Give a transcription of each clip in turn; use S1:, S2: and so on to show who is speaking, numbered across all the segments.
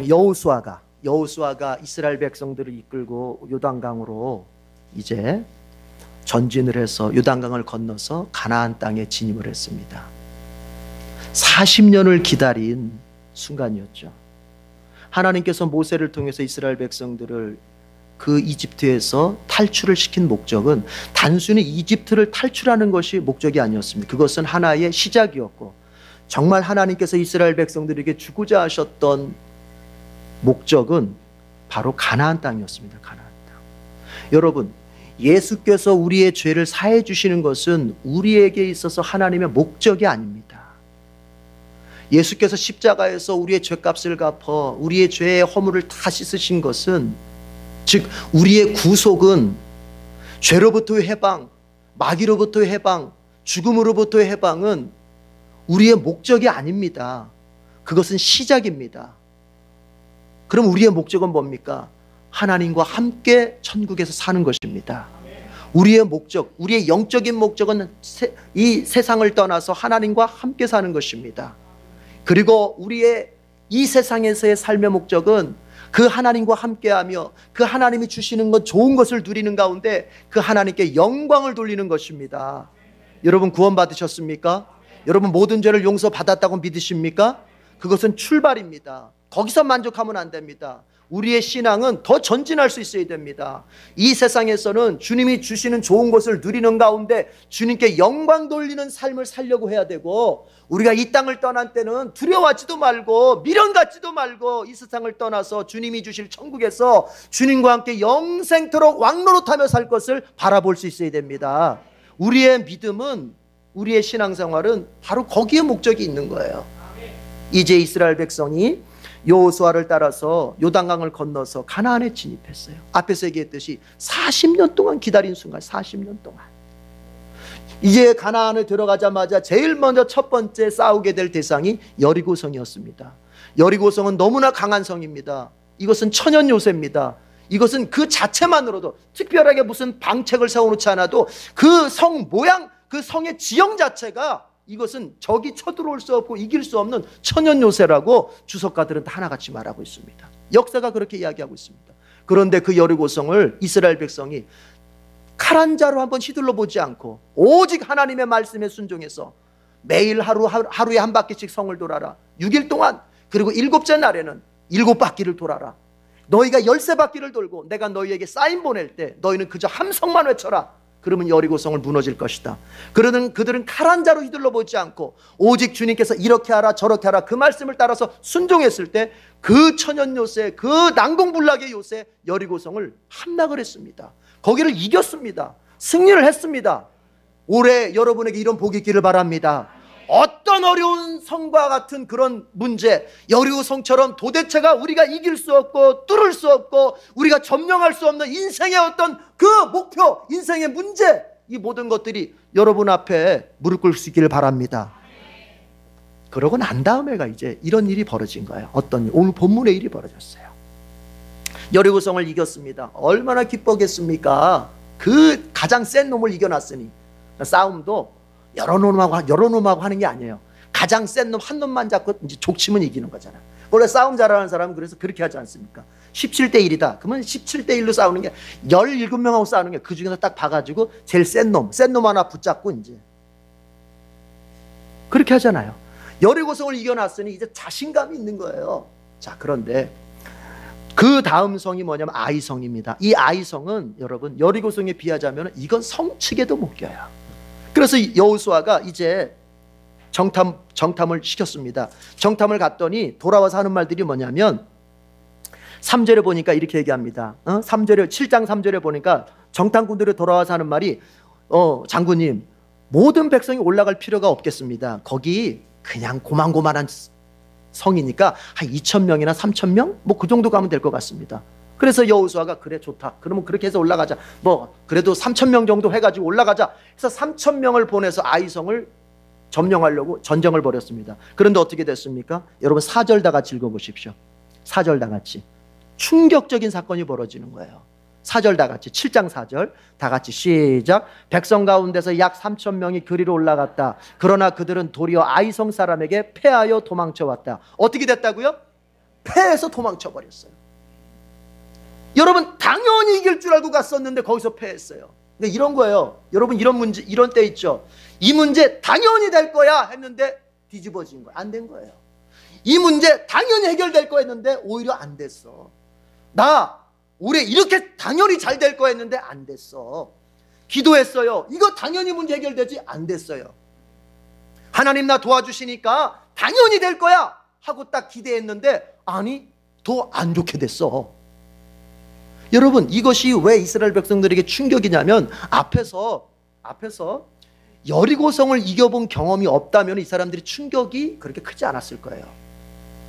S1: 여호수아가 이스라엘 백성들을 이끌고 요단강으로 이제 전진을 해서 요단강을 건너서 가나안 땅에 진입을 했습니다. 40년을 기다린 순간이었죠. 하나님께서 모세를 통해서 이스라엘 백성들을 그 이집트에서 탈출을 시킨 목적은 단순히 이집트를 탈출하는 것이 목적이 아니었습니다. 그것은 하나의 시작이었고, 정말 하나님께서 이스라엘 백성들에게 주고자 하셨던 목적은 바로 가나안 땅이었습니다. 가나안 땅. 여러분, 예수께서 우리의 죄를 사해 주시는 것은 우리에게 있어서 하나님의 목적이 아닙니다. 예수께서 십자가에서 우리의 죄값을 갚아 우리의 죄의 허물을 다 씻으신 것은, 즉 우리의 구속은 죄로부터의 해방, 마귀로부터의 해방, 죽음으로부터의 해방은 우리의 목적이 아닙니다. 그것은 시작입니다. 그럼 우리의 목적은 뭡니까? 하나님과 함께 천국에서 사는 것입니다. 우리의 목적, 우리의 영적인 목적은 이 세상을 떠나서 하나님과 함께 사는 것입니다. 그리고 우리의 이 세상에서의 삶의 목적은 그 하나님과 함께하며 그 하나님이 주시는 것, 좋은 것을 누리는 가운데 그 하나님께 영광을 돌리는 것입니다. 여러분 구원 받으셨습니까? 여러분 모든 죄를 용서받았다고 믿으십니까? 그것은 출발입니다. 거기서 만족하면 안 됩니다. 우리의 신앙은 더 전진할 수 있어야 됩니다. 이 세상에서는 주님이 주시는 좋은 것을 누리는 가운데 주님께 영광 돌리는 삶을 살려고 해야 되고, 우리가 이 땅을 떠난 때는 두려워하지도 말고 미련 갖지도 말고 이 세상을 떠나서 주님이 주실 천국에서 주님과 함께 영생토록 왕노릇하며 살 것을 바라볼 수 있어야 됩니다. 우리의 믿음은, 우리의 신앙생활은 바로 거기에 목적이 있는 거예요. 이제 이스라엘 백성이 여호수아를 따라서 요단강을 건너서 가나안에 진입했어요. 앞에서 얘기했듯이 40년 동안 기다린 순간, 40년 동안. 이제 가나안에 들어가자마자 제일 먼저 첫 번째 싸우게 될 대상이 여리고성이었습니다. 여리고성은 너무나 강한 성입니다. 이것은 천연 요새입니다. 이것은 그 자체만으로도, 특별하게 무슨 방책을 세워놓지 않아도 그 성 모양, 그 성의 지형 자체가, 이것은 적이 쳐들어올 수 없고 이길 수 없는 천연 요새라고 주석가들은 다 하나같이 말하고 있습니다. 역사가 그렇게 이야기하고 있습니다. 그런데 그 여리고성을 이스라엘 백성이 칼 한 자로 한번 휘둘러 보지 않고 오직 하나님의 말씀에 순종해서 매일 하루에 한 바퀴씩 성을 돌아라. 6일 동안, 그리고 7째 날에는 7바퀴를 돌아라. 너희가 13바퀴를 돌고 내가 너희에게 사인 보낼 때 너희는 그저 함성만 외쳐라. 그러면 여리고성을 무너질 것이다. 그들은 칼 한 자로 휘둘러 보지 않고 오직 주님께서 이렇게 하라 저렇게 하라 그 말씀을 따라서 순종했을 때 그 천연 요새, 그 난공불락의 요새 여리고성을 함락을 했습니다. 거기를 이겼습니다. 승리를 했습니다. 올해 여러분에게 이런 복이 있기를 바랍니다. 어떤 어려운 성과 같은 그런 문제, 여리고성처럼 도대체가 우리가 이길 수 없고 뚫을 수 없고 우리가 점령할 수 없는 인생의 어떤 그 목표, 인생의 문제, 이 모든 것들이 여러분 앞에 무릎 꿇을 수 있기를 바랍니다. 그러고 난 다음에가 이제 이런 일이 벌어진 거예요. 어떤 일? 오늘 본문의 일이 벌어졌어요. 여리고성을 이겼습니다. 얼마나 기뻤겠습니까? 그 가장 센 놈을 이겨놨으니. 싸움도 여러 놈하고 하는 게 아니에요. 가장 센 놈 한 놈만 잡고 이제 족치면 이기는 거잖아. 원래 싸움 잘하는 사람은 그래서 그렇게 하지 않습니까? 17대 1이다. 그러면 17대 1로 싸우는 게 17명하고 싸우는 게, 그 중에서 딱 봐가지고 제일 센 놈 하나 붙잡고 이제 그렇게 하잖아요. 여리고성을 이겨놨으니 이제 자신감이 있는 거예요. 자, 그런데 그 다음 성이 뭐냐면 아이성입니다. 이 아이성은 여러분 여리고성에 비하자면 이건 성측에도 못 껴요. 그래서 여호수아가 이제 정탐을 시켰습니다. 정탐을 갔더니 돌아와서 하는 말들이 뭐냐면 3절에 보니까 이렇게 얘기합니다. 7장 3절에 보니까 정탐꾼들이 돌아와서 하는 말이 장군님, 모든 백성이 올라갈 필요가 없겠습니다. 거기 그냥 고만고만한 성이니까 한 2,000명이나 3,000명? 뭐 그 정도 가면 될 것 같습니다. 그래서 여호수아가 그래 좋다. 그러면 그렇게 해서 올라가자. 뭐 그래도 3,000명 정도 해가지고 올라가자. 해서 3,000명을 보내서 아이성을 점령하려고 전쟁을 벌였습니다. 그런데 어떻게 됐습니까? 여러분 4절 다 같이 읽어보십시오. 4절 다 같이. 충격적인 사건이 벌어지는 거예요. 4절 다 같이, 7장 4절 다 같이 시작. 백성 가운데서 약 3,000명이 그리로 올라갔다. 그러나 그들은 도리어 아이성 사람에게 패하여 도망쳐왔다. 어떻게 됐다고요? 패해서 도망쳐 버렸어요. 여러분, 당연히 이길 줄 알고 갔었는데 거기서 패했어요. 그러니까 이런 거예요. 여러분, 이런 문제, 이런 때 있죠. 이 문제 당연히 될 거야 했는데 뒤집어진 거야. 안 된 거예요. 이 문제 당연히 해결될 거 했는데 오히려 안 됐어. 나 올해 이렇게 당연히 잘 될 거 했는데 안 됐어. 기도했어요. 이거 당연히 문제 해결되지, 안 됐어요. 하나님 나 도와주시니까 당연히 될 거야 하고 딱 기대했는데 아니, 더 안 좋게 됐어. 여러분, 이것이 왜 이스라엘 백성들에게 충격이냐면 앞에서 여리고성을 이겨본 경험이 없다면 이 사람들이 충격이 그렇게 크지 않았을 거예요.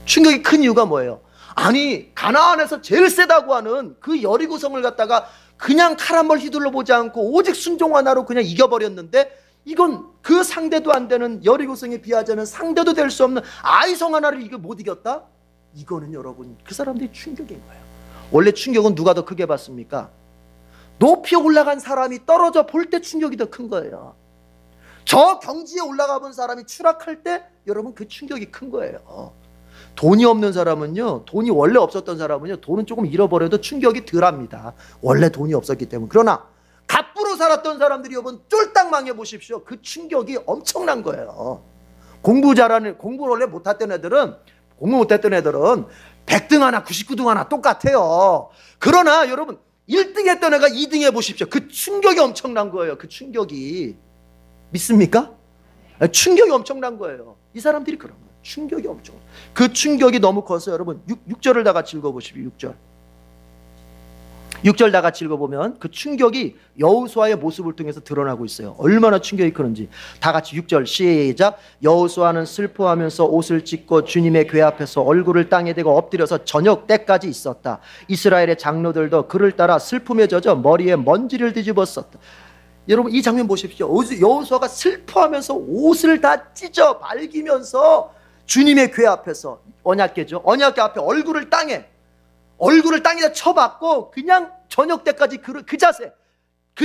S1: 충격이 큰 이유가 뭐예요? 아니, 가나안에서 제일 세다고 하는 그 여리고성을 갖다가 그냥 칼 한 번 휘둘러 보지 않고 오직 순종 하나로 그냥 이겨버렸는데, 이건 그 상대도 안 되는, 여리고성에 비하자면 상대도 될 수 없는 아이성 하나를 이거 못 이겼다? 이거는 여러분, 그 사람들이 충격인 거예요. 원래 충격은 누가 더 크게 받습니까? 높이 올라간 사람이 떨어져 볼 때 충격이 더 큰 거예요. 저 경지에 올라가 본 사람이 추락할 때 여러분, 그 충격이 큰 거예요. 돈이 없는 사람은요, 돈이 원래 없었던 사람은요, 돈은 조금 잃어버려도 충격이 덜합니다. 원래 돈이 없었기 때문에. 그러나 갑부로 살았던 사람들이 여러분 쫄딱 망해 보십시오. 그 충격이 엄청난 거예요. 공부 원래 못했던 애들은 100등 하나 99등 하나 똑같아요. 그러나 여러분 1등 했던 애가 2등 해보십시오. 그 충격이 엄청난 거예요. 그 충격이. 믿습니까? 충격이 엄청난 거예요. 이 사람들이 그런 거예요. 충격이 엄청. 그 충격이 너무 커서 여러분 6절을 다 같이 읽어보십시오. 6절 다 같이 읽어보면 그 충격이 여호수아의 모습을 통해서 드러나고 있어요. 얼마나 충격이 크는지. 다 같이 6절 시작. 여호수아는 슬퍼하면서 옷을 찢고 주님의 궤 앞에서 얼굴을 땅에 대고 엎드려서 저녁 때까지 있었다. 이스라엘의 장로들도 그를 따라 슬픔에 젖어 머리에 먼지를 뒤집었었다. 여러분, 이 장면 보십시오. 여호수아가 슬퍼하면서 옷을 다 찢어 말기면서 주님의 궤 앞에서, 언약궤죠, 언약궤 앞에 얼굴을 땅에다 쳐박고 그냥 저녁 때까지 그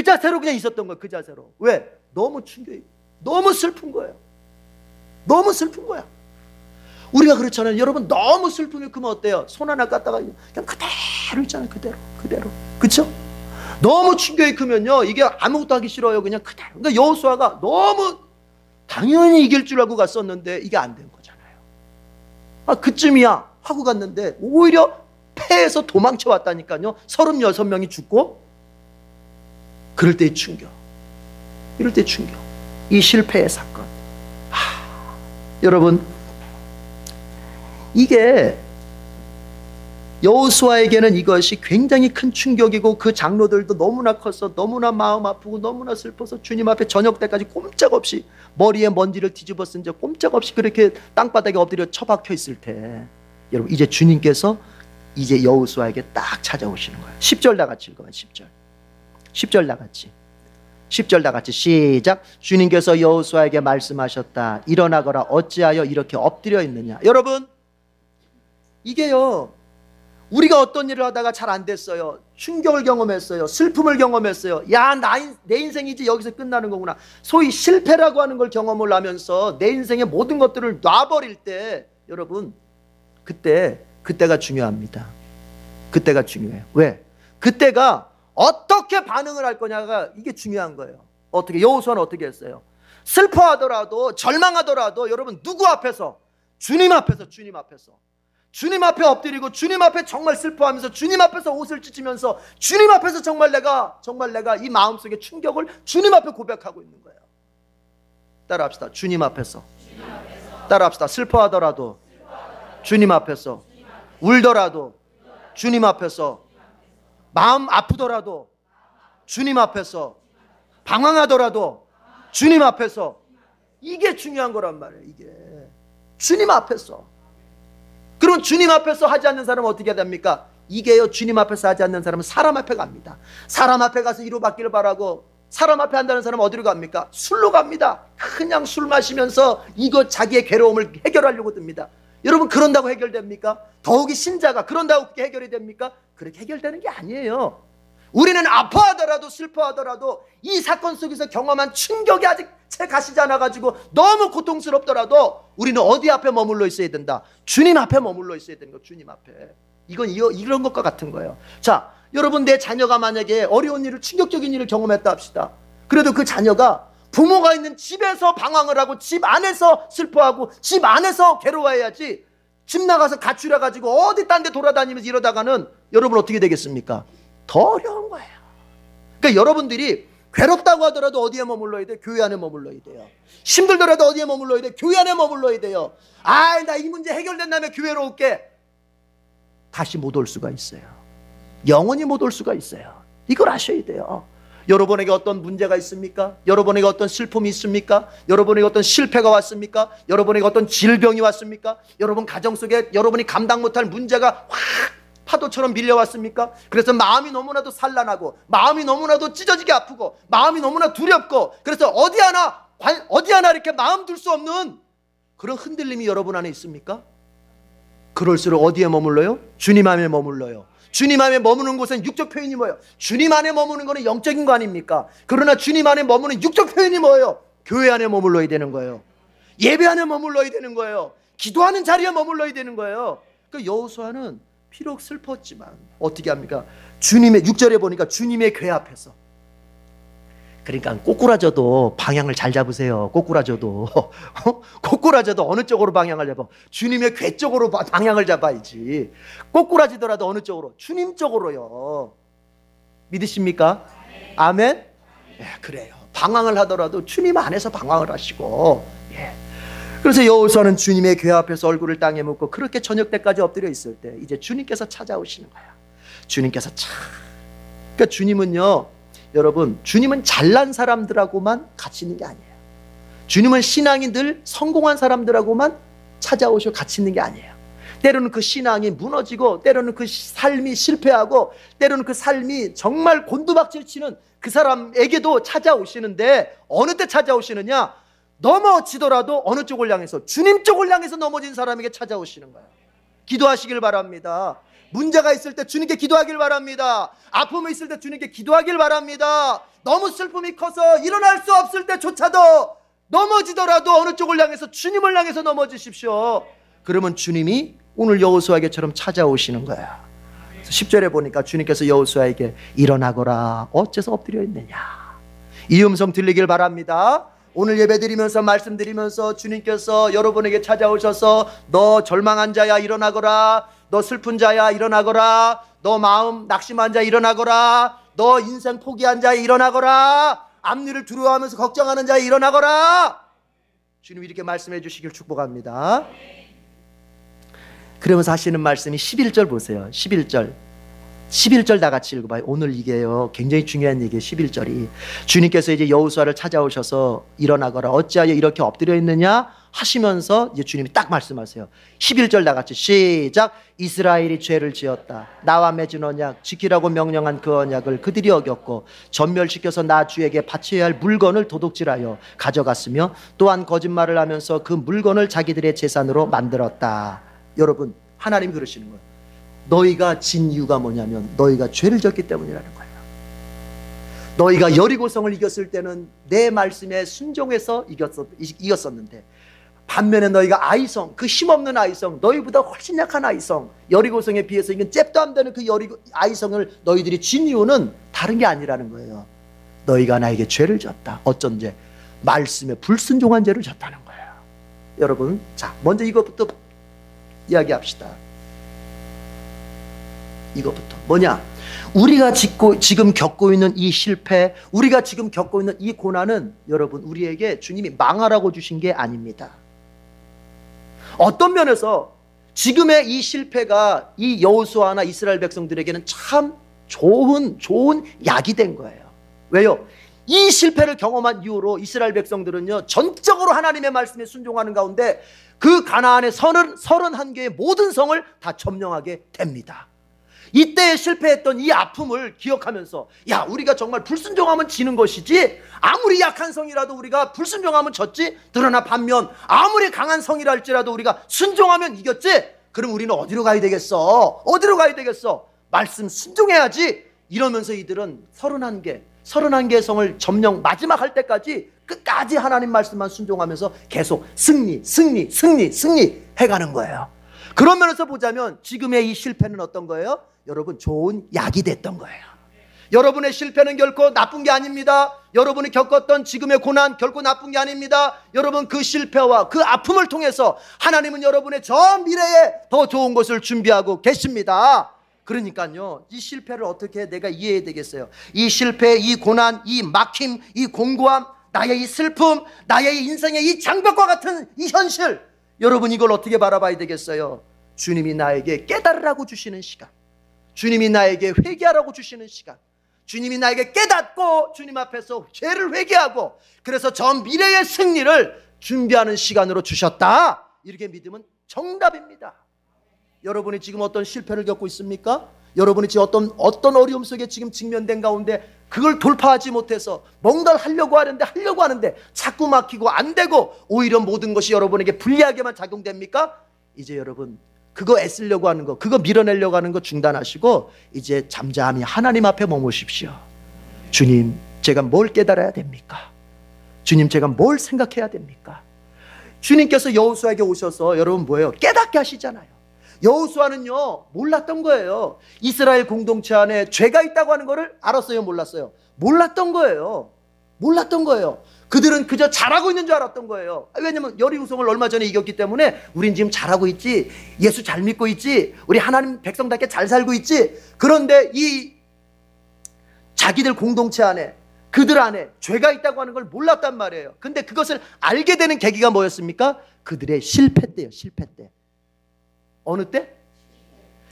S1: 자세로 그냥 있었던 거예요. 그 자세로. 왜? 너무 충격이, 너무 슬픈 거예요. 너무 슬픈 거야. 우리가 그렇잖아요. 여러분, 너무 슬픔이 크면 어때요? 손 하나 깠다가 그냥 그대로 있잖아요. 그대로. 그렇죠? 너무 충격이 크면요, 이게 아무것도 하기 싫어요. 그냥 그대로. 그러니까 여호수아가 너무 당연히 이길 줄 알고 갔었는데 이게 안 된 거잖아요. 아, 그쯤이야 하고 갔는데 오히려 패해서 도망쳐 왔다니까요. 36명이 죽고. 그럴 때의 충격, 이럴 때의 충격, 이 실패의 사건. 여러분, 이게 여호수아에게는 이것이 굉장히 큰 충격이고 그 장로들도 너무나 컸어. 너무나 마음 아프고 너무나 슬퍼서 주님 앞에 저녁 때까지 꼼짝없이 머리에 먼지를 뒤집어 쓴 적 꼼짝없이 그렇게 땅바닥에 엎드려 처박혀 있을 때, 여러분, 이제 주님께서 이제 여호수아에게 딱 찾아오시는 거예요. 10절 다 같이 읽어요. 10절 다 같이 시작. 주님께서 여호수아에게 말씀하셨다. 일어나거라. 어찌하여 이렇게 엎드려 있느냐. 여러분, 이게요, 우리가 어떤 일을 하다가 잘 안 됐어요. 충격을 경험했어요. 슬픔을 경험했어요. 야, 내 인생이 이제 여기서 끝나는 거구나. 소위 실패라고 하는 걸 경험을 하면서 내 인생의 모든 것들을 놔버릴 때, 여러분, 그때가 중요합니다. 그때가 중요해요. 왜? 그때가 어떻게 반응을 할 거냐가 이게 중요한 거예요. 어떻게? 여호수아는 어떻게 했어요? 슬퍼하더라도 절망하더라도 여러분, 누구 앞에서? 주님 앞에서. 주님 앞에 엎드리고 주님 앞에 정말 슬퍼하면서 주님 앞에서 옷을 찢으면서 주님 앞에서 정말 내가 이 마음속의 충격을 주님 앞에 고백하고 있는 거예요. 따라합시다. 주님 앞에서. 따라합시다. 슬퍼하더라도 주님 앞에서, 울더라도 주님 앞에서, 마음 아프더라도 주님 앞에서, 방황하더라도 주님 앞에서. 이게 중요한 거란 말이에요. 이게 주님 앞에서. 그럼 주님 앞에서 하지 않는 사람은 어떻게 됩니까? 이게요, 주님 앞에서 하지 않는 사람은 사람 앞에 갑니다. 사람 앞에 가서 위로받기를 바라고, 사람 앞에 한다는 사람은 어디로 갑니까? 술로 갑니다. 그냥 술 마시면서 이거 자기의 괴로움을 해결하려고 듭니다. 여러분, 그런다고 해결됩니까? 더욱이 신자가 그런다고 그렇게 해결이 됩니까? 그렇게 해결되는 게 아니에요. 우리는 아파하더라도 슬퍼하더라도 이 사건 속에서 경험한 충격이 아직 채 가시지 않아가지고 너무 고통스럽더라도 우리는 어디 앞에 머물러 있어야 된다? 주님 앞에 머물러 있어야 되는 거. 주님 앞에. 이건 이런 것과 같은 거예요. 자, 여러분, 내 자녀가 만약에 어려운 일을, 충격적인 일을 경험했다 합시다. 그래도 그 자녀가 부모가 있는 집에서 방황을 하고 집 안에서 슬퍼하고 집 안에서 괴로워해야지, 집 나가서 가출해 가지고 어디 딴 데 돌아다니면서 이러다가는 여러분 어떻게 되겠습니까? 더 어려운 거예요. 그러니까 여러분들이 괴롭다고 하더라도 어디에 머물러야 돼? 교회 안에 머물러야 돼요. 힘들더라도 어디에 머물러야 돼? 교회 안에 머물러야 돼요. 아, 나 이 문제 해결된 다음에 교회로 올게. 다시 못 올 수가 있어요. 영원히 못 올 수가 있어요. 이걸 아셔야 돼요. 여러분에게 어떤 문제가 있습니까? 여러분에게 어떤 슬픔이 있습니까? 여러분에게 어떤 실패가 왔습니까? 여러분에게 어떤 질병이 왔습니까? 여러분 가정 속에 여러분이 감당 못할 문제가 확 파도처럼 밀려왔습니까? 그래서 마음이 너무나도 산란하고, 마음이 너무나도 찢어지게 아프고, 마음이 너무나 두렵고, 그래서 어디 하나 이렇게 마음 둘 수 없는 그런 흔들림이 여러분 안에 있습니까? 그럴수록 어디에 머물러요? 주님 안에 머물러요. 주님 안에 머무는 곳은 육적 표현이 뭐예요? 주님 안에 머무는 것은 영적인 거 아닙니까? 그러나 주님 안에 머무는 육적 표현이 뭐예요? 교회 안에 머물러야 되는 거예요. 예배 안에 머물러야 되는 거예요. 기도하는 자리에 머물러야 되는 거예요. 그 여호수아는 비록 슬펐지만 어떻게 합니까? 주님의, 6절에 보니까 주님의 궤 앞에서. 그러니까 꼬꾸라져도 방향을 잘 잡으세요. 꼬꾸라져도 꼬꾸라져도 어느 쪽으로 방향을 잡아? 주님의 궤 쪽으로 방향을 잡아야지. 꼬꾸라지더라도 어느 쪽으로? 주님 쪽으로요. 믿으십니까? 아멘? 예, 그래요. 방황을 하더라도 주님 안에서 방황을 하시고, 예. 그래서 여호수아는 주님의 궤 앞에서 얼굴을 땅에 묻고 그렇게 저녁 때까지 엎드려 있을 때 이제 주님께서 찾아오시는 거야. 주님께서 그러니까 주님은요, 여러분, 주님은 잘난 사람들하고만 같이 있는 게 아니에요. 주님은 신앙이 늘 성공한 사람들하고만 찾아오시고 같이 있는 게 아니에요. 때로는 그 신앙이 무너지고, 때로는 그 삶이 실패하고, 때로는 그 삶이 정말 곤두박질 치는 그 사람에게도 찾아오시는데, 어느 때 찾아오시느냐? 넘어지더라도 어느 쪽을 향해서? 주님 쪽을 향해서 넘어진 사람에게 찾아오시는 거예요. 기도하시길 바랍니다. 문제가 있을 때 주님께 기도하길 바랍니다. 아픔이 있을 때 주님께 기도하길 바랍니다. 너무 슬픔이 커서 일어날 수 없을 때조차도 넘어지더라도 어느 쪽을 향해서? 주님을 향해서 넘어지십시오. 그러면 주님이 오늘 여호수아에게처럼 찾아오시는 거야. 10절에 보니까 주님께서 여호수아에게 일어나거라, 어째서 엎드려 있느냐. 이 음성 들리길 바랍니다. 오늘 예배드리면서 말씀드리면서 주님께서 여러분에게 찾아오셔서 너 절망한 자야 일어나거라, 너 슬픈 자야 일어나거라, 너 마음 낙심한 자 일어나거라, 너 인생 포기한 자 일어나거라, 앞일을 두려워하면서 걱정하는 자 일어나거라. 주님 이렇게 말씀해 주시길 축복합니다. 그러면서 하시는 말씀이 11절 보세요. 11절 다 같이 읽어봐요. 오늘 이게요, 굉장히 중요한 얘기예요. 11절이 주님께서 이제 여호수아를 찾아오셔서 일어나거라, 어찌하여 이렇게 엎드려 있느냐 하시면서 이제 주님이 딱 말씀하세요. 11절 다 같이 시작. 이스라엘이 죄를 지었다. 나와 맺은 언약, 지키라고 명령한 그 언약을 그들이 어겼고 전멸시켜서 나 주에게 바쳐야 할 물건을 도둑질하여 가져갔으며 또한 거짓말을 하면서 그 물건을 자기들의 재산으로 만들었다. 여러분, 하나님이 그러시는 거예요. 너희가 진 이유가 뭐냐면 너희가 죄를 졌기 때문이라는 거예요. 너희가 여리고성을 이겼을 때는 내 말씀에 순종해서 이겼었는데, 반면에 너희가 아이성, 그 힘없는 아이성, 너희보다 훨씬 약한 아이성, 여리고성에 비해서 이건 잽도 안 되는 그 아이성을 너희들이 진 이유는 다른 게 아니라는 거예요. 너희가 나에게 죄를 졌다. 어쩐 죄? 말씀에 불순종한 죄를 졌다는 거예요. 여러분, 자, 먼저 이것부터 이야기합시다. 이것부터 뭐냐? 우리가 지금 겪고 있는 이 실패, 우리가 지금 겪고 있는 이 고난은 여러분, 우리에게 주님이 망하라고 주신 게 아닙니다. 어떤 면에서 지금의 이 실패가 이 여호수아나 이스라엘 백성들에게는 참 좋은 약이 된 거예요. 왜요? 이 실패를 경험한 이후로 이스라엘 백성들은요, 전적으로 하나님의 말씀에 순종하는 가운데 그 가나안의 31개의 모든 성을 다 점령하게 됩니다. 이때 실패했던 이 아픔을 기억하면서, 야, 우리가 정말 불순종하면 지는 것이지, 아무리 약한 성이라도 우리가 불순종하면 졌지, 그러나 반면 아무리 강한 성이라 할지라도 우리가 순종하면 이겼지. 그럼 우리는 어디로 가야 되겠어? 어디로 가야 되겠어? 말씀 순종해야지. 이러면서 이들은 31개의 성을 점령 마지막 할 때까지 끝까지 하나님 말씀만 순종하면서 계속 승리 해가는 거예요. 그런 면에서 보자면 지금의 이 실패는 어떤 거예요? 여러분, 좋은 약이 됐던 거예요. 여러분의 실패는 결코 나쁜 게 아닙니다. 여러분이 겪었던 지금의 고난 결코 나쁜 게 아닙니다. 여러분, 그 실패와 그 아픔을 통해서 하나님은 여러분의 저 미래에 더 좋은 것을 준비하고 계십니다. 그러니까요, 이 실패를 어떻게 내가 이해해야 되겠어요? 이 실패, 이 고난, 이 막힘, 이 공고함, 나의 이 슬픔, 나의 이 인생의 이 장벽과 같은 이 현실, 여러분 이걸 어떻게 바라봐야 되겠어요? 주님이 나에게 깨달으라고 주시는 시간, 주님이 나에게 회개하라고 주시는 시간, 주님이 나에게 깨닫고 주님 앞에서 죄를 회개하고 그래서 저 미래의 승리를 준비하는 시간으로 주셨다, 이렇게 믿으면 정답입니다. 여러분이 지금 어떤 실패를 겪고 있습니까? 여러분이 지금 어떤 어려움 속에 지금 직면된 가운데 그걸 돌파하지 못해서 뭔가를 하려고 하는데 자꾸 막히고 안 되고 오히려 모든 것이 여러분에게 불리하게만 작용됩니까? 이제 여러분, 그거 애쓰려고 하는 거, 그거 밀어내려고 하는 거 중단하시고 이제 잠잠히 하나님 앞에 머무십시오. 주님, 제가 뭘 깨달아야 됩니까? 주님, 제가 뭘 생각해야 됩니까? 주님께서 여호수아에게 오셔서 여러분 뭐예요? 깨닫게 하시잖아요. 여호수아는요 몰랐던 거예요. 이스라엘 공동체 안에 죄가 있다고 하는 거를 알았어요, 몰랐어요? 몰랐던 거예요. 그들은 그저 잘하고 있는 줄 알았던 거예요. 왜냐면 여리고성을 얼마 전에 이겼기 때문에 우린 지금 잘하고 있지, 예수 잘 믿고 있지, 우리 하나님 백성답게 잘 살고 있지. 그런데 이 자기들 공동체 안에, 그들 안에 죄가 있다고 하는 걸 몰랐단 말이에요. 근데 그것을 알게 되는 계기가 뭐였습니까? 그들의 실패 때예요. 실패 때. 어느 때?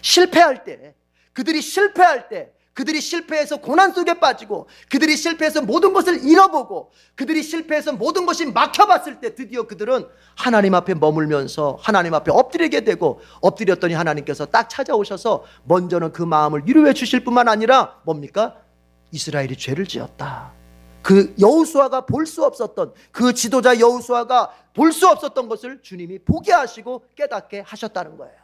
S1: 실패할 때. 그들이 실패할 때, 그들이 실패해서 고난 속에 빠지고, 그들이 실패해서 모든 것을 잃어보고, 그들이 실패해서 모든 것이 막혀봤을 때 드디어 그들은 하나님 앞에 머물면서 하나님 앞에 엎드리게 되고, 엎드렸더니 하나님께서 딱 찾아오셔서 먼저는 그 마음을 위로해 주실 뿐만 아니라 뭡니까? 이스라엘이 죄를 지었다. 그 여호수아가 볼 수 없었던, 그 지도자 여호수아가 볼 수 없었던 것을 주님이 보게 하시고 깨닫게 하셨다는 거예요.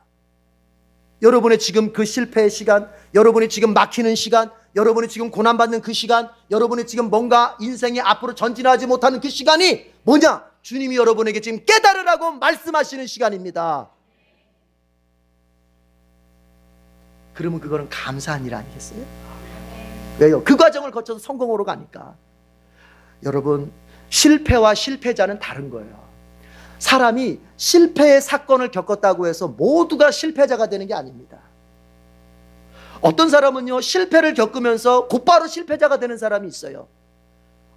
S1: 여러분의 지금 그 실패의 시간, 여러분이 지금 막히는 시간, 여러분이 지금 고난받는 그 시간, 여러분이 지금 뭔가 인생이 앞으로 전진하지 못하는 그 시간이 뭐냐? 주님이 여러분에게 지금 깨달으라고 말씀하시는 시간입니다. 그러면 그거는 감사한 일 아니겠어요? 왜요? 그 과정을 거쳐서 성공으로 가니까. 여러분, 실패와 실패자는 다른 거예요. 사람이 실패의 사건을 겪었다고 해서 모두가 실패자가 되는 게 아닙니다. 어떤 사람은요 실패를 겪으면서 곧바로 실패자가 되는 사람이 있어요.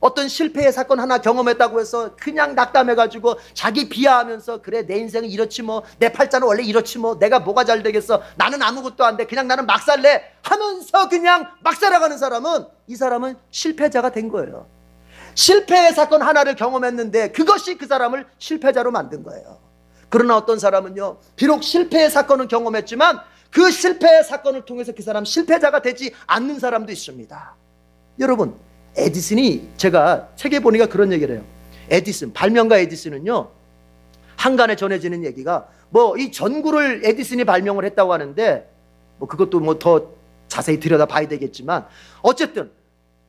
S1: 어떤 실패의 사건 하나 경험했다고 해서 그냥 낙담해가지고 자기 비하하면서 그래, 내 인생은 이렇지 뭐, 내 팔자는 원래 이렇지 뭐, 내가 뭐가 잘 되겠어, 나는 아무것도 안 돼, 그냥 나는 막 살래 하면서 그냥 막 살아가는 사람은, 이 사람은 실패자가 된 거예요. 실패의 사건 하나를 경험했는데 그것이 그 사람을 실패자로 만든 거예요. 그러나 어떤 사람은요 비록 실패의 사건을 경험했지만 그 실패의 사건을 통해서 그 사람 실패자가 되지 않는 사람도 있습니다. 여러분, 에디슨이, 제가 책에 보니까 그런 얘기를 해요. 에디슨, 발명가 에디슨은요 한간에 전해지는 얘기가 뭐 이 전구를 에디슨이 발명을 했다고 하는데 뭐 그것도 뭐 더 자세히 들여다봐야 되겠지만 어쨌든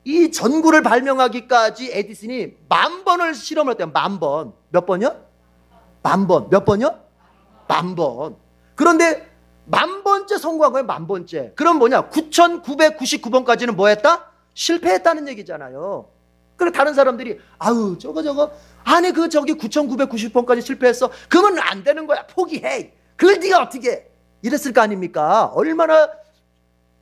S1: 이 전구를 발명하기까지 에디슨이 10,000번을 실험을 했대요. 10,000번. 몇 번이요? 10,000번. 몇 번이요? 10,000번. 그런데 10,000번째 성공한 거예요. 10,000번째. 그럼 뭐냐? 9,999번까지는 뭐 했다? 실패했다는 얘기잖아요. 그리고 다른 사람들이 아우 저거 아니 그 저기 9,990번까지 실패했어. 그러면 안 되는 거야. 포기해. 그걸 네가 어떻게 해? 이랬을 거 아닙니까? 얼마나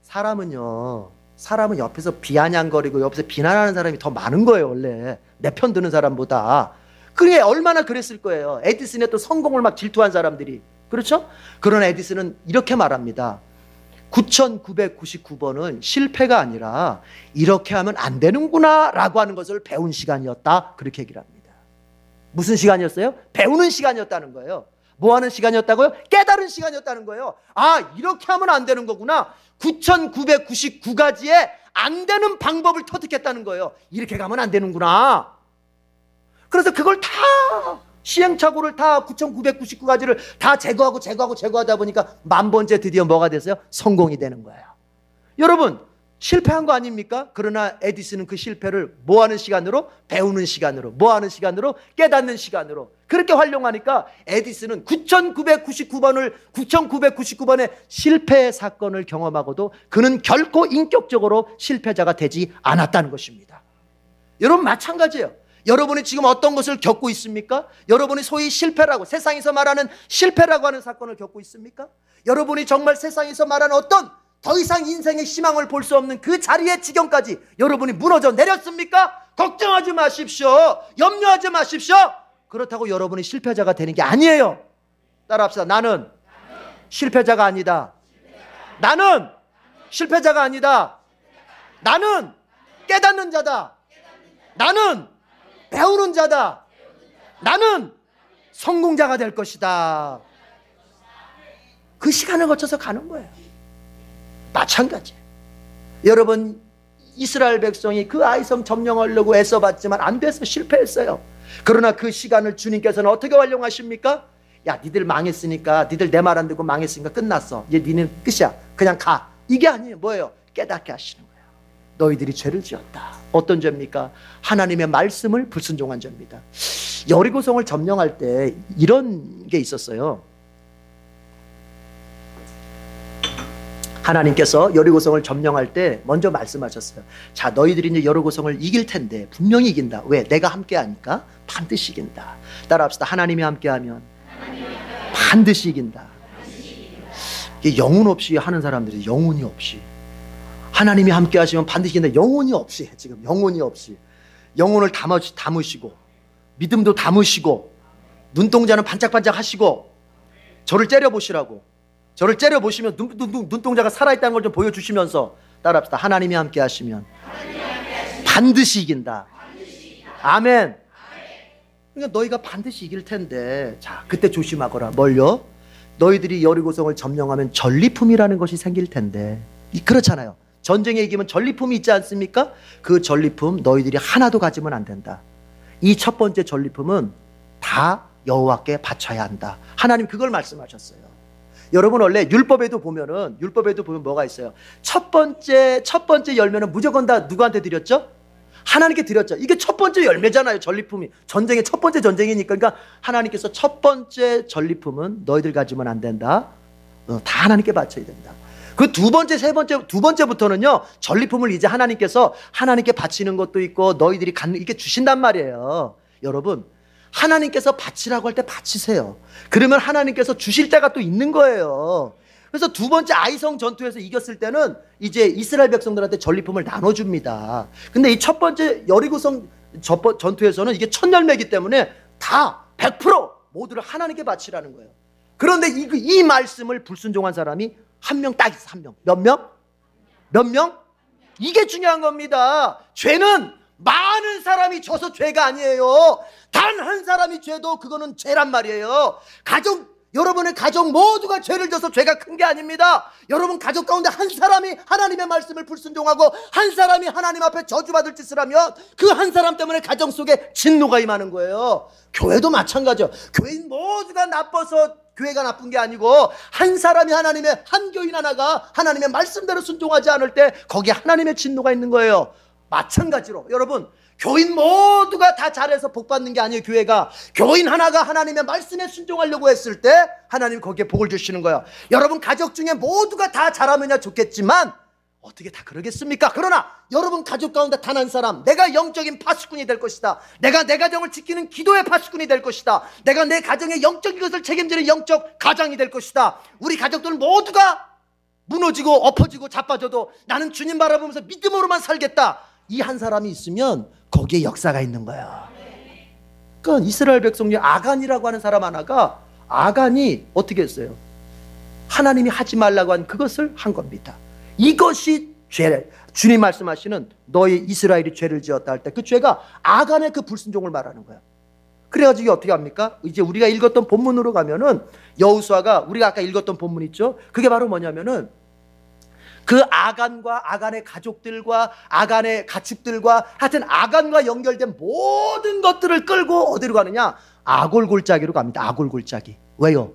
S1: 사람은 옆에서 비아냥거리고 옆에서 비난하는 사람이 더 많은 거예요. 원래 내 편 드는 사람보다. 그게 얼마나 그랬을 거예요. 에디슨의 또 성공을 막 질투한 사람들이. 그렇죠? 그러나 에디슨은 이렇게 말합니다. 9,999번은 실패가 아니라 이렇게 하면 안 되는구나 라고 하는 것을 배운 시간이었다. 그렇게 얘기를 합니다. 무슨 시간이었어요? 배우는 시간이었다는 거예요. 뭐 하는 시간이었다고요? 깨달은 시간이었다는 거예요. 아, 이렇게 하면 안 되는 거구나. 9,999가지의 안 되는 방법을 터득했다는 거예요. 이렇게 가면 안 되는구나. 그래서 그걸 다 시행착오를 다 9,999가지를 다 제거하다 보니까 10,000번째 드디어 뭐가 됐어요? 성공이 되는 거예요. 여러분, 실패한 거 아닙니까? 그러나 에디슨은 그 실패를 뭐 하는 시간으로? 배우는 시간으로. 뭐 하는 시간으로? 깨닫는 시간으로. 그렇게 활용하니까 에디슨은 9999번의 실패 사건을 경험하고도 그는 결코 인격적으로 실패자가 되지 않았다는 것입니다. 여러분 마찬가지예요. 여러분이 지금 어떤 것을 겪고 있습니까? 여러분이 소위 실패라고, 세상에서 말하는 실패라고 하는 사건을 겪고 있습니까? 여러분이 정말 세상에서 말하는 어떤 더 이상 인생의 희망을 볼 수 없는 그 자리의 지경까지 여러분이 무너져 내렸습니까? 걱정하지 마십시오. 염려하지 마십시오. 그렇다고 여러분이 실패자가 되는 게 아니에요. 따라합시다. 나는 실패자가 아니다. 나는 실패자가 아니다. 나는 깨닫는 자다. 나는 배우는 자다. 나는 성공자가 될 것이다. 그 시간을 거쳐서 가는 거예요. 마찬가지예요. 여러분, 이스라엘 백성이 그 아이성 점령하려고 애써봤지만 안 돼서 실패했어요. 그러나 그 시간을 주님께서는 어떻게 활용하십니까? 야, 니들 망했으니까, 니들 내 말 안 듣고 망했으니까 끝났어. 이제 니는 끝이야. 그냥 가. 이게 아니에요. 뭐예요? 깨닫게 하시는 거예요. 너희들이 죄를 지었다. 어떤 죄입니까? 하나님의 말씀을 불순종한 죄입니다. 여리고성을 점령할 때 이런 게 있었어요. 하나님께서 여리고성을 점령할 때 먼저 말씀하셨어요. 자, 너희들이 이제 여리고성을 이길 텐데 분명히 이긴다. 왜? 내가 함께 하니까 반드시 이긴다. 따라합시다. 하나님이 함께하면 반드시 이긴다. 이게 영혼 없이 하는 사람들이 영혼이 없이, 하나님이 함께 하시면 반드시 이긴다. 영혼이 없이, 지금 영혼이 없이, 영혼을 담으시고 믿음도 담으시고 눈동자는 반짝반짝 하시고 저를 째려보시라고, 저를 째려보시면 눈동자가 살아있다는 걸 좀 보여주시면서 따라합시다. 하나님이 함께 하시면 반드시 이긴다. 아멘. 그러니까 너희가 반드시 이길 텐데, 자, 그때 조심하거라. 뭘요? 너희들이 여리고성을 점령하면 전리품이라는 것이 생길 텐데. 그렇잖아요. 전쟁에 이기면 전리품이 있지 않습니까? 그 전리품 너희들이 하나도 가지면 안 된다. 이 첫 번째 전리품은 다 여호와께 바쳐야 한다. 하나님 그걸 말씀하셨어요. 여러분, 원래 율법에도 보면 뭐가 있어요? 첫 번째 열매는 무조건 다 누구한테 드렸죠? 하나님께 드렸죠. 이게 첫 번째 열매잖아요. 전리품이. 전쟁의 첫 번째 전쟁이니까. 그러니까 하나님께서 첫 번째 전리품은 너희들 가지면 안 된다. 다 하나님께 바쳐야 된다. 그 두 번째부터는요, 전리품을 이제 하나님께서 하나님께 바치는 것도 있고 너희들이 갖는, 이렇게 주신단 말이에요. 여러분, 하나님께서 바치라고 할 때 바치세요. 그러면 하나님께서 주실 때가 또 있는 거예요. 그래서 두 번째 아이성 전투에서 이겼을 때는 이제 이스라엘 백성들한테 전리품을 나눠줍니다. 근데 이 첫 번째 여리고성 전투에서는 이게 첫 열매이기 때문에 다 100% 모두를 하나님께 바치라는 거예요. 그런데 이 말씀을 불순종한 사람이 한 명 딱 있어. 한 명. 몇 명? 몇 명? 이게 중요한 겁니다. 죄는 많은 사람이 져서 죄가 아니에요. 단 한 사람이 죄도 그거는 죄란 말이에요. 여러분의 가족 모두가 죄를 져서 죄가 큰 게 아닙니다. 여러분 가족 가운데 한 사람이 하나님의 말씀을 불순종하고 한 사람이 하나님 앞에 저주받을 짓을 하면 그 한 사람 때문에 가정 속에 진노가 임하는 거예요. 교회도 마찬가지예요. 교인 모두가 나빠서 교회가 나쁜 게 아니고, 한 사람이 한 교인 하나가 하나님의 말씀대로 순종하지 않을 때 거기에 하나님의 진노가 있는 거예요. 마찬가지로 여러분, 교인 모두가 다 잘해서 복 받는 게 아니에요. 교회가 교인 하나가 하나님의 말씀에 순종하려고 했을 때 하나님 거기에 복을 주시는 거예요. 여러분 가족 중에 모두가 다 잘하면야 좋겠지만 어떻게 다 그러겠습니까? 그러나 여러분 가족 가운데 단 한 사람, 내가 영적인 파수꾼이 될 것이다. 내가 내 가정을 지키는 기도의 파수꾼이 될 것이다. 내가 내 가정의 영적인 것을 책임지는 영적 가장이 될 것이다. 우리 가족들 모두가 무너지고 엎어지고 자빠져도 나는 주님 바라보면서 믿음으로만 살겠다. 이 한 사람이 있으면 거기에 역사가 있는 거야. 그러니까 이스라엘 백성 중에 아간이라고 하는 사람 하나가, 아간이 어떻게 했어요? 하나님이 하지 말라고 한 그것을 한 겁니다. 이것이 죄. 주님 말씀하시는 너희 이스라엘이 죄를 지었다 할 때 그 죄가 아간의 그 불순종을 말하는 거야. 그래가지고 이게 어떻게 합니까? 이제 우리가 읽었던 본문으로 가면은 여호수아가, 우리가 아까 읽었던 본문 있죠? 그게 바로 뭐냐면은 그 아간과 아간의 가족들과 아간의 가축들과 하여튼 아간과 연결된 모든 것들을 끌고 어디로 가느냐? 아골골짜기로 갑니다. 아골골짜기. 왜요?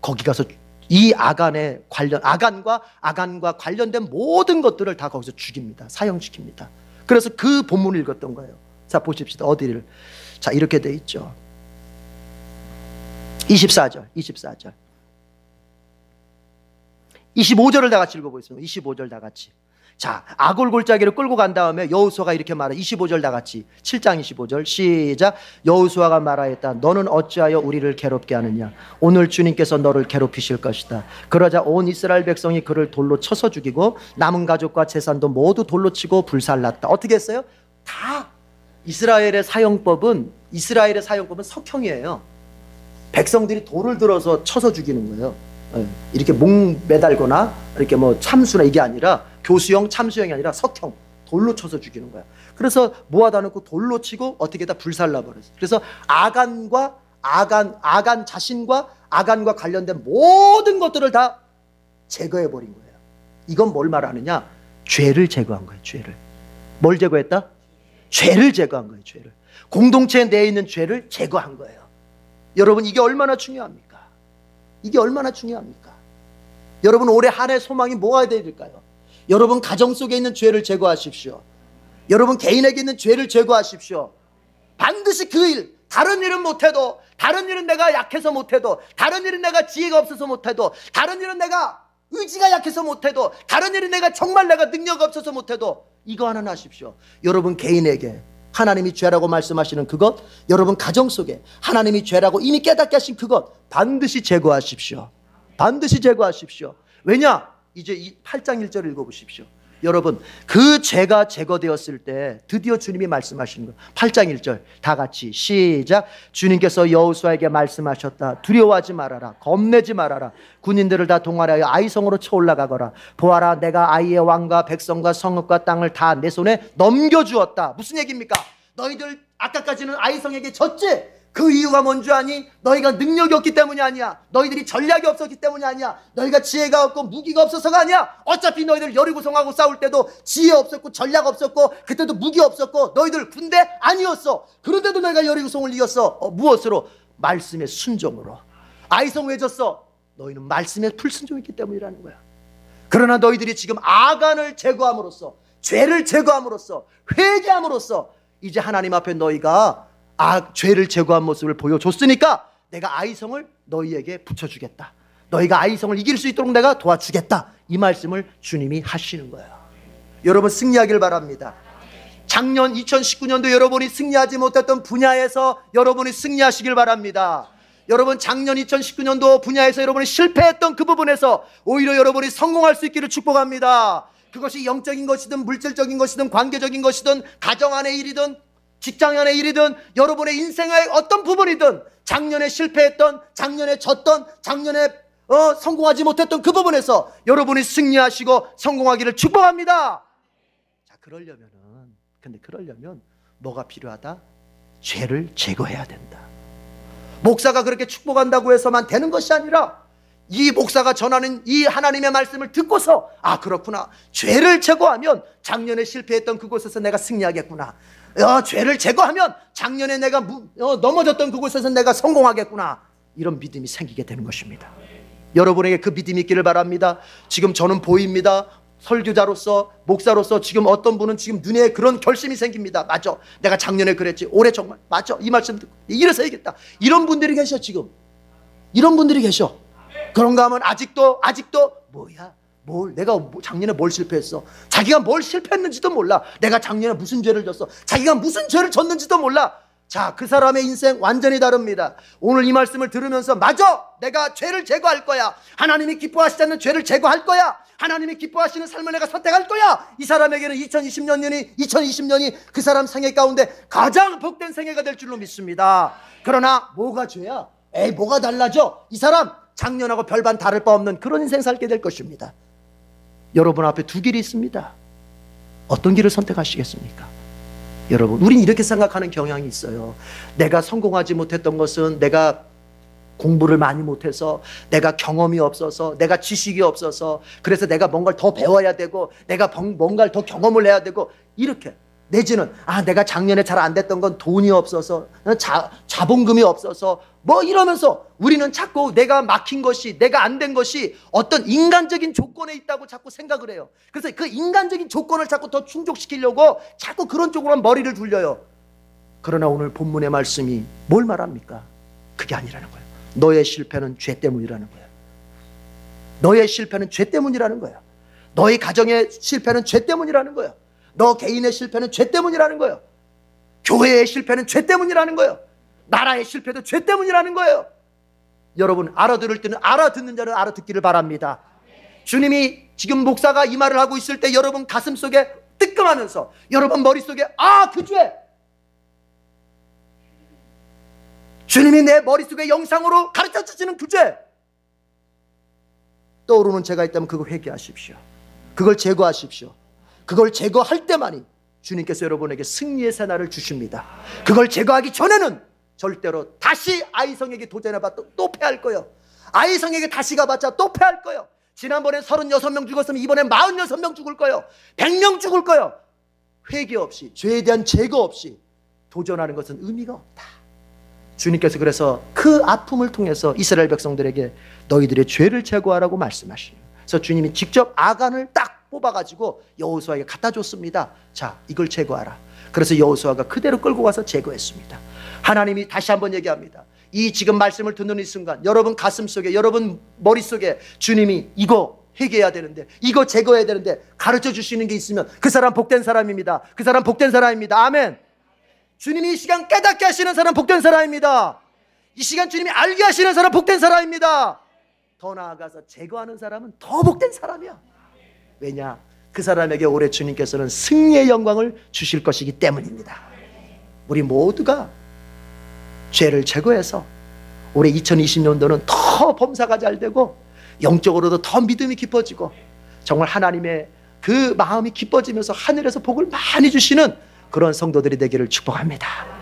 S1: 거기 가서 이 아간과 관련된 모든 것들을 다 거기서 죽입니다. 사형시킵니다. 그래서 그 본문을 읽었던 거예요. 자, 보십시다. 어디를. 자, 이렇게 돼 있죠. 24절. 25절을 다 같이 읽어보겠습니다. 25절 다 같이. 자, 아골 골짜기를 끌고 간 다음에 여호수아가 이렇게 말해. 25절 다 같이. 7장 25절 시작. 여호수아가 말하였다. 너는 어찌하여 우리를 괴롭게 하느냐. 오늘 주님께서 너를 괴롭히실 것이다. 그러자 온 이스라엘 백성이 그를 돌로 쳐서 죽이고 남은 가족과 재산도 모두 돌로 치고 불살랐다. 어떻게 했어요? 다 이스라엘의 사형법은 석형이에요. 백성들이 돌을 들어서 쳐서 죽이는 거예요. 이렇게 목 매달거나 이렇게 뭐 참수나 이게 아니라 교수형 참수형이 아니라 석형, 돌로 쳐서 죽이는 거야. 그래서 모아다 놓고 돌로 치고 어떻게 다 불살라 버렸어. 그래서 아간 자신과 아간과 관련된 모든 것들을 다 제거해 버린 거예요. 이건 뭘 말하느냐? 죄를 제거한 거예요. 죄를. 뭘 제거했다? 죄를 제거한 거예요. 죄를. 공동체에 내에 있는 죄를 제거한 거예요. 여러분, 이게 얼마나 중요합니까? 이게 얼마나 중요합니까? 여러분, 올해 한 해 소망이 뭐가 되어야 될까요? 여러분, 가정 속에 있는 죄를 제거하십시오. 여러분, 개인에게 있는 죄를 제거하십시오. 반드시 그 일, 다른 일은 못해도, 다른 일은 내가 약해서 못해도, 다른 일은 내가 지혜가 없어서 못해도, 다른 일은 내가 의지가 약해서 못해도, 다른 일은 내가 정말 내가 능력 없어서 못해도 이거 하나는 하십시오. 여러분 개인에게 하나님이 죄라고 말씀하시는 그것, 여러분 가정 속에 하나님이 죄라고 이미 깨닫게 하신 그것 반드시 제거하십시오. 반드시 제거하십시오. 왜냐? 이제 이 8장 1절 읽어보십시오. 여러분, 그 죄가 제거되었을 때 드디어 주님이 말씀하시는 거. 8장 1절 다 같이 시작. 주님께서 여호수아에게 말씀하셨다. 두려워하지 말아라. 겁내지 말아라. 군인들을 다 동원하여 아이성으로 쳐 올라가거라. 보아라, 내가 아이의 왕과 백성과 성읍과 땅을 다 내 손에 넘겨주었다. 무슨 얘기입니까? 너희들 아까까지는 아이성에게 졌지? 그 이유가 뭔 줄 아니? 너희가 능력이 없기 때문이 아니야. 너희들이 전략이 없었기 때문이 아니야. 너희가 지혜가 없고 무기가 없어서가 아니야. 어차피 너희들 여리고성하고 싸울 때도 지혜 없었고 전략 없었고 그때도 무기 없었고 너희들 군대 아니었어. 그런데도 너희가 여리고성을 이겼어. 무엇으로? 말씀의 순종으로. 아이성 왜 졌어? 너희는 말씀의 불순종했기 때문이라는 거야. 그러나 너희들이 지금 아간을 제거함으로써, 죄를 제거함으로써, 회개함으로써 이제 하나님 앞에 너희가 죄를 제거한 모습을 보여줬으니까 내가 아이성을 너희에게 붙여주겠다. 너희가 아이성을 이길 수 있도록 내가 도와주겠다. 이 말씀을 주님이 하시는 거예요. 여러분 승리하길 바랍니다. 작년 2019년도 여러분이 승리하지 못했던 분야에서 여러분이 승리하시길 바랍니다. 여러분 작년 2019년도 분야에서 여러분이 실패했던 그 부분에서 오히려 여러분이 성공할 수 있기를 축복합니다. 그것이 영적인 것이든 물질적인 것이든 관계적인 것이든 가정 안의 일이든 직장 안의 일이든 여러분의 인생의 어떤 부분이든 작년에 실패했던, 작년에 졌던, 작년에 성공하지 못했던 그 부분에서 여러분이 승리하시고 성공하기를 축복합니다. 자, 그러려면 뭐가 필요하다? 죄를 제거해야 된다. 목사가 그렇게 축복한다고 해서만 되는 것이 아니라 이 목사가 전하는 이 하나님의 말씀을 듣고서 그렇구나. 죄를 제거하면 작년에 실패했던 그곳에서 내가 승리하겠구나. 죄를 제거하면 작년에 내가 넘어졌던 그곳에서 내가 성공하겠구나. 이런 믿음이 생기게 되는 것입니다. 여러분에게 그 믿음이 있기를 바랍니다. 지금 저는 보입니다. 설교자로서 목사로서 지금 어떤 분은 지금 눈에 그런 결심이 생깁니다. 맞아, 내가 작년에 그랬지. 올해 정말 맞아, 이 말씀 듣고 이래서 해야겠다. 이런 분들이 계셔. 지금 이런 분들이 계셔. 그런가 하면 아직도 뭐야, 내가 작년에 뭘 실패했어. 자기가 뭘 실패했는지도 몰라. 내가 작년에 무슨 죄를 졌어. 자기가 무슨 죄를 졌는지도 몰라. 자, 그 사람의 인생 완전히 다릅니다. 오늘 이 말씀을 들으면서 맞아, 내가 죄를 제거할 거야. 하나님이 기뻐하시지 않는 죄를 제거할 거야. 하나님이 기뻐하시는 삶을 내가 선택할 거야. 이 사람에게는 2020년이 그 사람 생애 가운데 가장 복된 생애가 될 줄로 믿습니다. 그러나 뭐가 죄야? 뭐가 달라져? 이 사람 작년하고 별반 다를 바 없는 그런 인생 살게 될 것입니다. 여러분 앞에 두 길이 있습니다. 어떤 길을 선택하시겠습니까? 여러분, 우린 이렇게 생각하는 경향이 있어요. 내가 성공하지 못했던 것은 내가 공부를 많이 못해서, 내가 경험이 없어서, 내가 지식이 없어서, 그래서 내가 뭔가를 더 배워야 되고, 내가 뭔가를 더 경험을 해야 되고, 이렇게 내지는 내가 작년에 잘 안 됐던 건 돈이 없어서, 자본금이 없어서 뭐 이러면서 우리는 자꾸 내가 막힌 것이, 내가 안 된 것이 어떤 인간적인 조건에 있다고 자꾸 생각을 해요. 그래서 그 인간적인 조건을 자꾸 더 충족시키려고 자꾸 그런 쪽으로 머리를 굴려요. 그러나 오늘 본문의 말씀이 뭘 말합니까? 그게 아니라는 거예요. 너의 실패는 죄 때문이라는 거예요. 너의 실패는 죄 때문이라는 거예요. 너의 가정의 실패는 죄 때문이라는 거예요. 너 개인의 실패는 죄 때문이라는 거예요. 교회의 실패는 죄 때문이라는 거예요. 나라의 실패도 죄 때문이라는 거예요. 여러분, 알아들을 때는, 알아듣는 자는 알아듣기를 바랍니다. 주님이 지금 목사가 이 말을 하고 있을 때 여러분 가슴 속에 뜨끔하면서, 여러분 머릿속에 그 죄, 주님이 내 머릿속에 영상으로 가르쳐 주시는 그 죄 떠오르는 죄가 있다면 그거 회개하십시오. 그걸 제거하십시오. 그걸 제거할 때만이 주님께서 여러분에게 승리의 새날을 주십니다. 그걸 제거하기 전에는 절대로 다시 아이성에게 도전해봐 또 패할 거예요. 아이성에게 다시 가봤자 또 패할 거예요. 지난번에 36명 죽었으면 이번에 46명 죽을 거예요. 100명 죽을 거예요. 회개 없이, 죄에 대한 제거 없이 도전하는 것은 의미가 없다. 주님께서 그래서 그 아픔을 통해서 이스라엘 백성들에게 너희들의 죄를 제거하라고 말씀하시는 거예요. 그래서 주님이 직접 아간을 딱 뽑아가지고 여호수아에게 갖다 줬습니다. 자, 이걸 제거하라. 그래서 여호수아가 그대로 끌고 가서 제거했습니다. 하나님이 다시 한번 얘기합니다. 이 지금 말씀을 듣는 이 순간 여러분 가슴 속에, 여러분 머릿속에 주님이 이거 회개해야 되는데, 이거 제거해야 되는데 가르쳐 주시는 게 있으면 그 사람 복된 사람입니다. 그 사람 복된 사람입니다. 아멘. 주님이 이 시간 깨닫게 하시는 사람 복된 사람입니다. 이 시간 주님이 알게 하시는 사람 복된 사람입니다. 더 나아가서 제거하는 사람은 더 복된 사람이야. 왜냐? 그 사람에게 올해 주님께서는 승리의 영광을 주실 것이기 때문입니다. 우리 모두가 죄를 제거해서 올해 2020년도는 더 범사가 잘 되고 영적으로도 더 믿음이 깊어지고 정말 하나님의 그 마음이 기뻐지면서 하늘에서 복을 많이 주시는 그런 성도들이 되기를 축복합니다.